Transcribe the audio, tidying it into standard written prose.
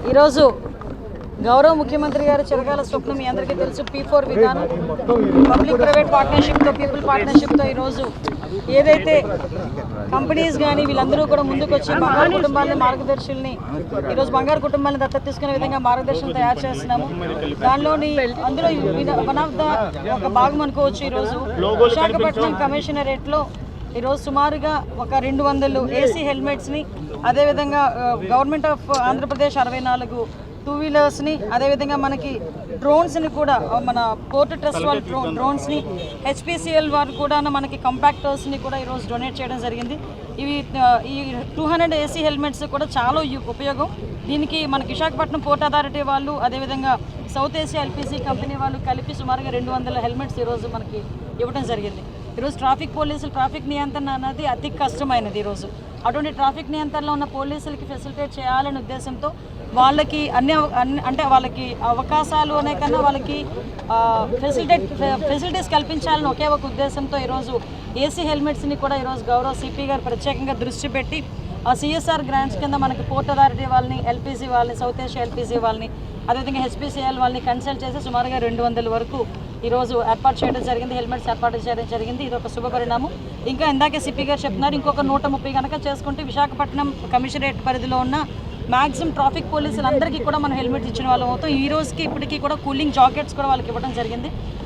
ఈరోజు గౌరవ ముఖ్యమంత్రి గారు చిరకాల స్వప్నం మీ అందరికీ తెలుసు P4 విధానం పబ్లిక్ ప్రైవేట్ పార్ట్నర్షిప్తో పీపుల్ పార్ట్నర్షిప్తో ఈరోజు ఏదైతే కంపెనీస్ కానీ వీళ్ళందరూ కూడా ముందుకు వచ్చి బంగారు కుటుంబాలని మార్గదర్శుల్ని ఈరోజు బంగారు కుటుంబాలను దత్తత తీసుకునే విధంగా మార్గదర్శనం తయారు చేస్తున్నాము. దానిలోని అందులో వన్ ఆఫ్ ద ఒక భాగం అనుకోవచ్చు. ఈరోజు విశాఖపట్నం కమిషనరేట్లో ఈరోజు సుమారుగా ఒక 200 AC హెల్మెట్స్ని, అదేవిధంగా గవర్నమెంట్ ఆఫ్ ఆంధ్రప్రదేశ్ 64 2 వీలర్స్ని, అదేవిధంగా మనకి డ్రోన్స్ని కూడా మన పోర్ట్ ట్రస్ట్ వాళ్ళ డ్రోన్స్ని, HPCL వారు కూడా మనకి కంపాక్టర్స్ని కూడా ఈరోజు డొనేట్ చేయడం జరిగింది. ఇవి ఈ 200 AC హెల్మెట్స్ కూడా చాలా ఉపయోగం. దీనికి మనకి విశాఖపట్నం పోర్ట్ అథారిటీ వాళ్ళు, అదేవిధంగా సౌత్ ఏషియా LPG కంపెనీ వాళ్ళు కలిపి సుమారుగా 200 హెల్మెట్స్ ఈరోజు మనకి ఇవ్వడం జరిగింది. ఈరోజు ట్రాఫిక్ పోలీసులు ట్రాఫిక్ నియంత్రణ అనేది అతి కష్టమైనది. ఈరోజు అటువంటి ట్రాఫిక్ నియంత్రణలో ఉన్న పోలీసులకి ఫెసిలిటేట్ చేయాలనే ఉద్దేశంతో వాళ్ళకి అంటే వాళ్ళకి అవకాశాలు అనే కన్నా వాళ్ళకి ఫెసిలిటీస్ కల్పించాలని ఒకే ఒక ఉద్దేశంతో ఈరోజు AC హెల్మెట్స్ని కూడా ఈరోజు గౌరవ CP గారు ప్రత్యేకంగా దృష్టి పెట్టి ఆ CSR గ్రాంట్స్ కింద మనకి పోర్ట్ అథారిటీ వాళ్ళని, LPG వాళ్ళని, సౌత్ ఏషియా LPG వాళ్ళని, అదేవిధంగా HPCL వాళ్ళని కన్సల్ట్ చేసి సుమారుగా 200 వరకు ఈరోజు ఏర్పాటు చేయడం జరిగింది. హెల్మెట్స్ ఏర్పాటు చేయడం జరిగింది. ఇది ఒక శుభ పరిణామం. ఇంకా ఇందాకే CP గారు చెప్తున్నారు, ఇంకొక 130 కనుక చేసుకుంటే విశాఖపట్నం కమిషనరేట్ పరిధిలో ఉన్న మ్యాక్సిమం ట్రాఫిక్ పోలీసులందరికీ కూడా మనం హెల్మెట్స్ ఇచ్చిన వాళ్ళం అవుతాం. ఈ రోజుకి ఇప్పటికీ కూడా కూలింగ్ జాకెట్స్ కూడా వాళ్ళకి ఇవ్వడం జరిగింది.